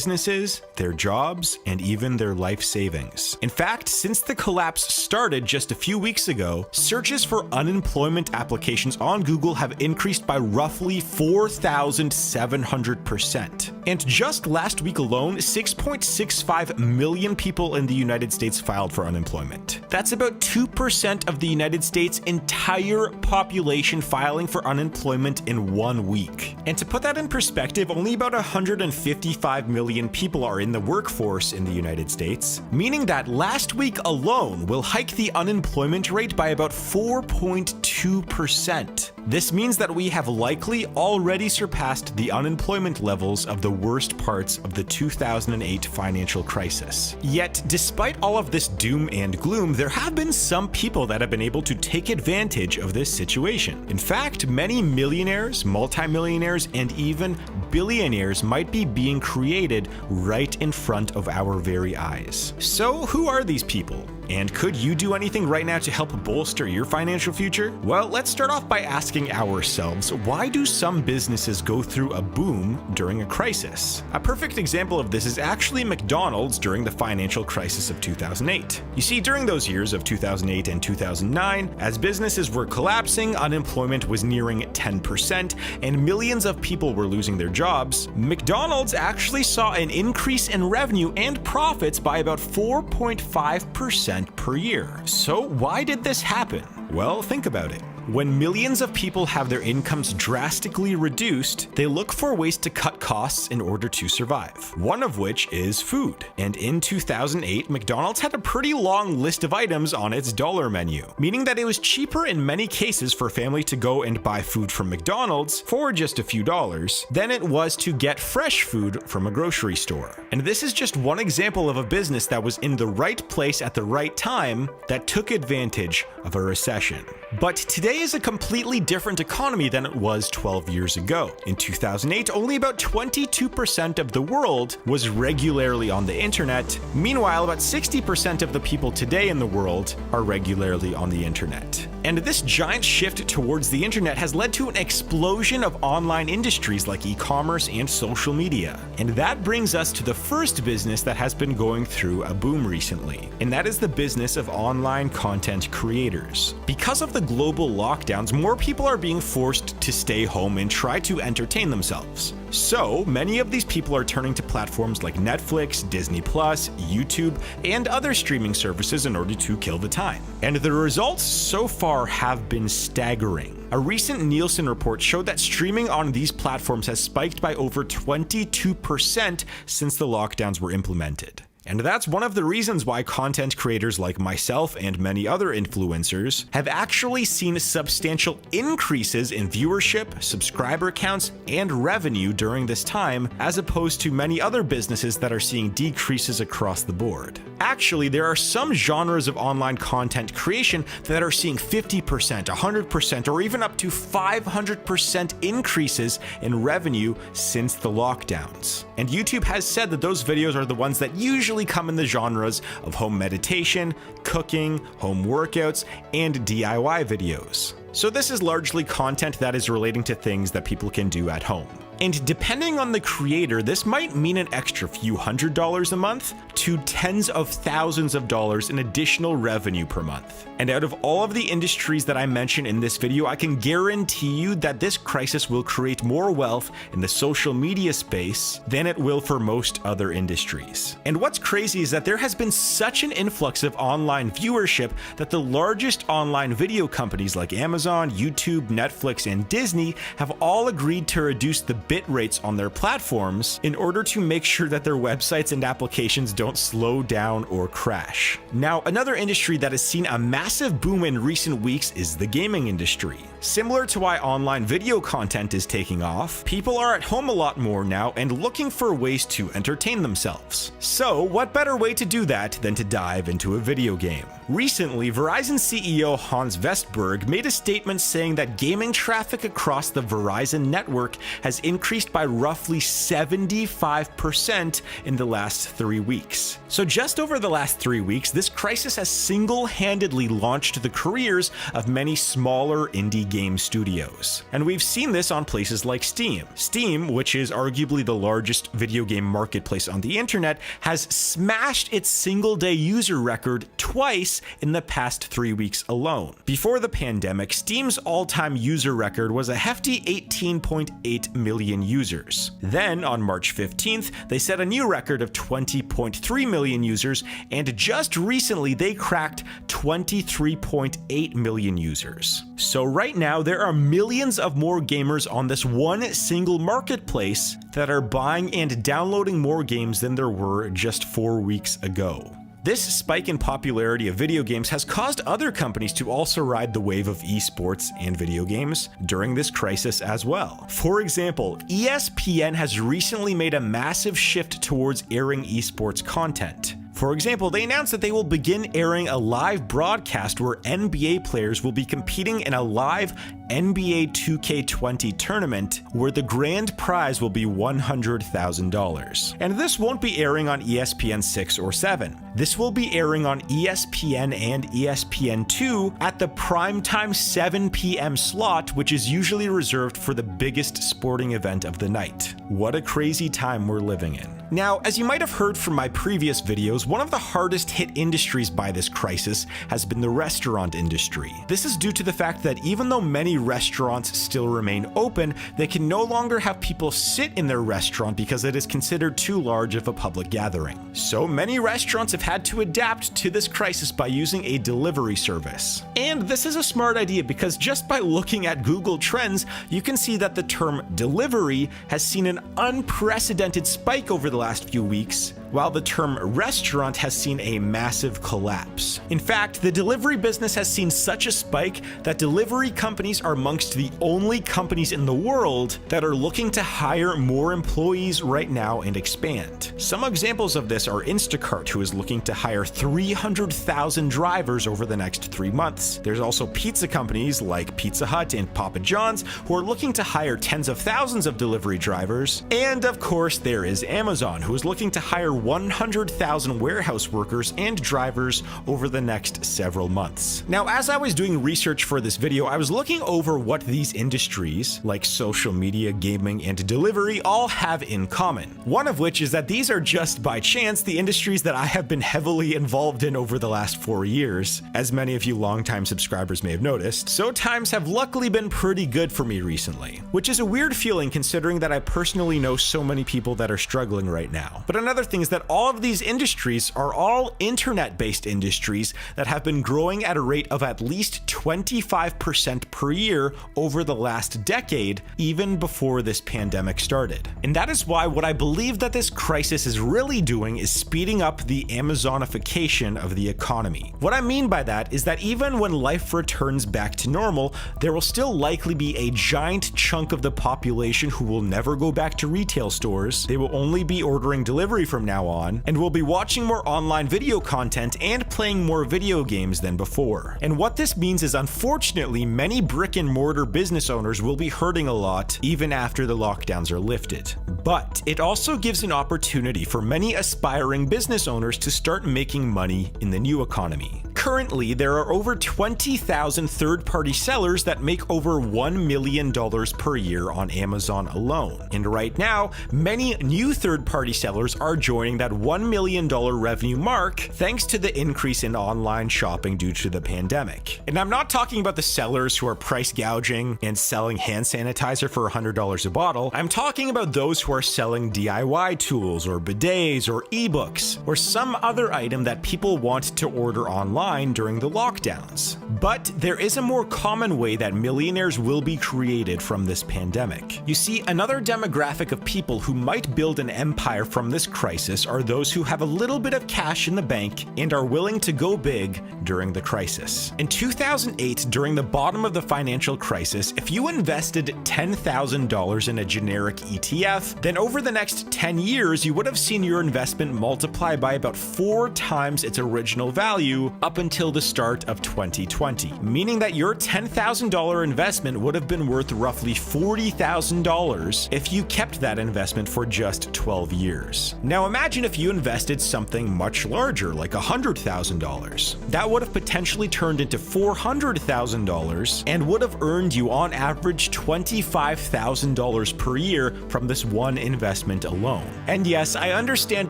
businesses, their jobs, and even their life savings. In fact, since the collapse started just a few weeks ago, searches for unemployment applications on Google have increased by roughly 4,700%. And just last week alone, 6.65 million people in the United States filed for unemployment. That's about 2% of the United States' entire population filing for unemployment in 1 week. And to put that in perspective, only about 155 million people are in the workforce in the United States, meaning that last week alone will hike the unemployment rate by about 4.2%. This means that we have likely already surpassed the unemployment levels of the worst parts of the 2008 financial crisis. Yet, despite all of this doom and gloom, there have been some people that have been able to take advantage of this situation. In fact, many millionaires, multimillionaires, and even billionaires might be being created right in front of our very eyes. So, who are these people? And could you do anything right now to help bolster your financial future? Well, let's start off by asking ourselves, why do some businesses go through a boom during a crisis? A perfect example of this is actually McDonald's during the financial crisis of 2008. You see, during those years of 2008 and 2009, as businesses were collapsing, unemployment was nearing 10%, and millions of people were losing their jobs, McDonald's actually saw an increase in revenue and profits by about 4.5% per year. So why did this happen? Well, think about it. When millions of people have their incomes drastically reduced, they look for ways to cut costs in order to survive, one of which is food. And in 2008, McDonald's had a pretty long list of items on its dollar menu, meaning that it was cheaper in many cases for a family to go and buy food from McDonald's for just a few dollars than it was to get fresh food from a grocery store. And this is just one example of a business that was in the right place at the right time that took advantage of a recession. But today is a completely different economy than it was 12 years ago. In 2008, only about 22% of the world was regularly on the internet. Meanwhile, about 60% of the people today in the world are regularly on the internet. And this giant shift towards the internet has led to an explosion of online industries like e-commerce and social media. And that brings us to the first business that has been going through a boom recently, and that is the business of online content creators. Because of the global lockdowns, more people are being forced to stay home and try to entertain themselves. So many of these people are turning to platforms like Netflix, Disney+, YouTube, and other streaming services in order to kill the time. And the results so far have been staggering. A recent Nielsen report showed that streaming on these platforms has spiked by over 22% since the lockdowns were implemented. And that's one of the reasons why content creators like myself and many other influencers have actually seen substantial increases in viewership, subscriber counts, and revenue during this time, as opposed to many other businesses that are seeing decreases across the board. Actually, there are some genres of online content creation that are seeing 50%, 100%, or even up to 500% increases in revenue since the lockdowns. And YouTube has said that those videos are the ones that usually come in the genres of home meditation, cooking, home workouts, and DIY videos. So this is largely content that is relating to things that people can do at home. And depending on the creator, this might mean an extra few $100s a month to tens of thousands of dollars in additional revenue per month. And out of all of the industries that I mentioned in this video, I can guarantee you that this crisis will create more wealth in the social media space than it will for most other industries. And what's crazy is that there has been such an influx of online viewership that the largest online video companies like Amazon, YouTube, Netflix, and Disney have all agreed to reduce the bit rates on their platforms in order to make sure that their websites and applications don't slow down or crash. Now, another industry that has seen a massive boom in recent weeks is the gaming industry. Similar to why online video content is taking off, people are at home a lot more now and looking for ways to entertain themselves. So, what better way to do that than to dive into a video game? Recently, Verizon CEO Hans Vestberg made a statement saying that gaming traffic across the Verizon network has increased by roughly 75% in the last 3 weeks. So just over the last 3 weeks, this crisis has single-handedly launched the careers of many smaller indie game studios. And we've seen this on places like Steam. Steam, which is arguably the largest video game marketplace on the internet, has smashed its single-day user record twice in the past 3 weeks alone. Before the pandemic, Steam's all-time user record was a hefty 18.8 million users. Then, on March 15th, they set a new record of 20.3 million users, and just recently they cracked 23.8 million users. So right now, there are millions of more gamers on this one single marketplace that are buying and downloading more games than there were just 4 weeks ago. This spike in popularity of video games has caused other companies to also ride the wave of esports and video games during this crisis as well. For example, ESPN has recently made a massive shift towards airing esports content. For example, they announced that they will begin airing a live broadcast where NBA players will be competing in a live NBA 2K20 tournament where the grand prize will be $100,000. And this won't be airing on ESPN 6 or 7. This will be airing on ESPN and ESPN2 at the primetime 7 p.m. slot, which is usually reserved for the biggest sporting event of the night. What a crazy time we're living in. Now, as you might have heard from my previous videos, one of the hardest hit industries by this crisis has been the restaurant industry. This is due to the fact that even though many restaurants still remain open, they can no longer have people sit in their restaurant because it is considered too large of a public gathering. So many restaurants have had to adapt to this crisis by using a delivery service. And this is a smart idea because just by looking at Google Trends, you can see that the term delivery has seen an unprecedented spike over the last few weeks, while the term restaurant has seen a massive collapse. In fact, the delivery business has seen such a spike that delivery companies are amongst the only companies in the world that are looking to hire more employees right now and expand. Some examples of this are Instacart, who is looking to hire 300,000 drivers over the next 3 months. There's also pizza companies like Pizza Hut and Papa John's who are looking to hire tens of thousands of delivery drivers. And of course, there is Amazon, who is looking to hire 100,000 warehouse workers and drivers over the next several months. Now, as I was doing research for this video, I was looking over what these industries, like social media, gaming, and delivery, all have in common. One of which is that these are just by chance the industries that I have been heavily involved in over the last 4 years, as many of you longtime subscribers may have noticed, so times have luckily been pretty good for me recently, which is a weird feeling considering that I personally know so many people that are struggling right now. But another thing is that all of these industries are all internet-based industries that have been growing at a rate of at least 25% per year over the last decade, even before this pandemic started. And that is why what I believe that this crisis is really doing is speeding up the Amazonification of the economy. What I mean by that is that even when life returns back to normal, there will still likely be a giant chunk of the population who will never go back to retail stores. They will only be ordering delivery from now on, and will be watching more online video content and playing more video games than before. And what this means is, unfortunately, many brick and mortar business owners will be hurting a lot even after the lockdowns are lifted. But it also gives an opportunity for many aspiring business owners to start making money in the new economy. Currently, there are over 20,000 third-party sellers that make over $1 million per year on Amazon alone. And right now, many new third-party sellers are joining that $1 million revenue mark thanks to the increase in online shopping due to the pandemic. And I'm not talking about the sellers who are price gouging and selling hand sanitizer for $100 a bottle. I'm talking about those who are selling DIY tools or bidets or ebooks or some other item that people want to order online during the lockdowns. But there is a more common way that millionaires will be created from this pandemic. You see, another demographic of people who might build an empire from this crisis are those who have a little bit of cash in the bank and are willing to go big during the crisis. In 2008, during the bottom of the financial crisis, if you invested $10,000 in a generic ETF, then over the next 10 years, you would have seen your investment multiply by about 4 times its original value up until the start of 2020, meaning that your $10,000 investment would have been worth roughly $40,000 if you kept that investment for just 12 years. Now imagine if you invested something much larger, like $100,000. That would have potentially turned into $400,000 and would have earned you on average $25,000 per year from this one investment alone. And yes, I understand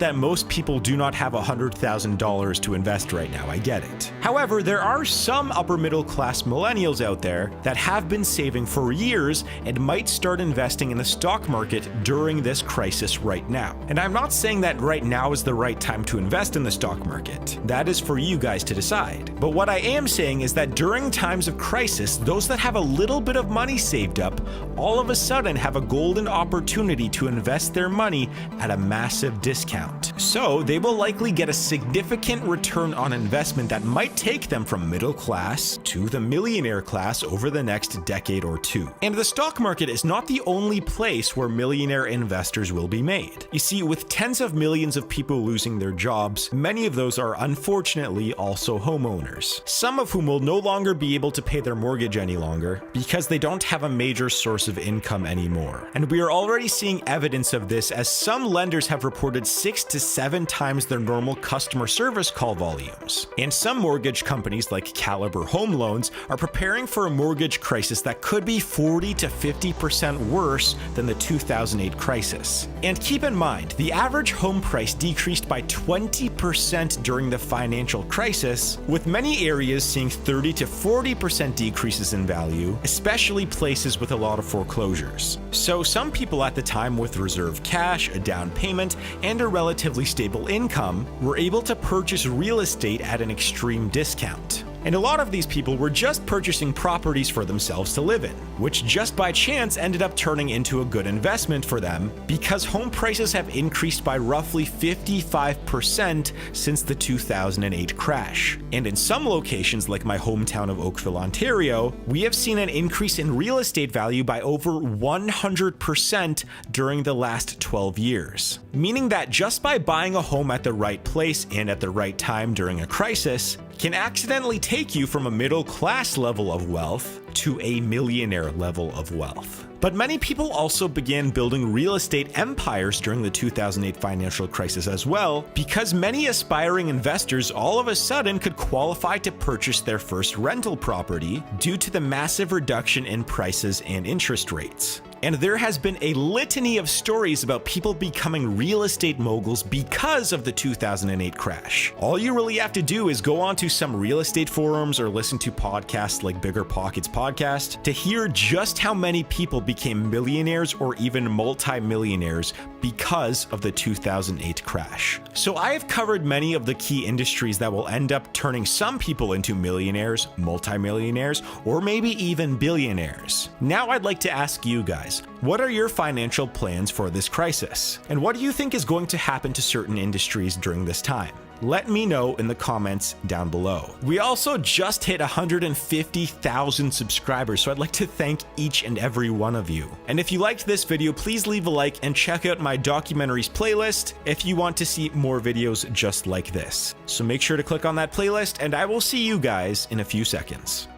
that most people do not have $100,000 to invest right now, I get it. However, there are some upper middle class millennials out there that have been saving for years and might start investing in the stock market during this crisis right now. And I'm not saying that right now is the right time to invest in the stock market. That is for you guys to decide. But what I am saying is that during times of crisis, those that have a little bit of money saved up all of a sudden have a golden opportunity to invest their money at a massive discount. So they will likely get a significant return on investment that might take them from middle class to the millionaire class over the next decade or two. And the stock market is not the only place where millionaire investors will be made. You see, with tens of millions of people losing their jobs, many of those are unfortunately also homeowners, some of whom will no longer be able to pay their mortgage any longer because they don't have a major source of income anymore. And we are already seeing evidence of this, as some lenders have reported 6 to 7 times their normal customer service call volumes. And some mortgage companies like Caliber Home Loans are preparing for a mortgage crisis that could be 40 to 50% worse than the 2008 crisis. And keep in mind, the average home price decreased by 20% during the financial crisis, with many areas seeing 30 to 40% decreases in value, especially places with a lot of foreclosures. So some people at the time with reserve cash, a down payment, and a relatively stable income were able to purchase real estate at an extreme discount. And a lot of these people were just purchasing properties for themselves to live in, which just by chance ended up turning into a good investment for them because home prices have increased by roughly 55% since the 2008 crash. And in some locations, like my hometown of Oakville, Ontario, we have seen an increase in real estate value by over 100% during the last 12 years. Meaning that just by buying a home at the right place and at the right time during a crisis can accidentally take you from a middle class level of wealth to a millionaire level of wealth. But many people also began building real estate empires during the 2008 financial crisis as well, because many aspiring investors all of a sudden could qualify to purchase their first rental property due to the massive reduction in prices and interest rates. And there has been a litany of stories about people becoming real estate moguls because of the 2008 crash. All you really have to do is go onto some real estate forums or listen to podcasts like Bigger Pockets podcast to hear just how many people became millionaires or even multimillionaires because of the 2008 crash. So I have covered many of the key industries that will end up turning some people into millionaires, multimillionaires, or maybe even billionaires. Now I'd like to ask you guys, what are your financial plans for this crisis? And what do you think is going to happen to certain industries during this time? Let me know in the comments down below. We also just hit 150,000 subscribers, so I'd like to thank each and every one of you. And if you liked this video, please leave a like and check out my documentaries playlist if you want to see more videos just like this. So make sure to click on that playlist, and I will see you guys in a few seconds.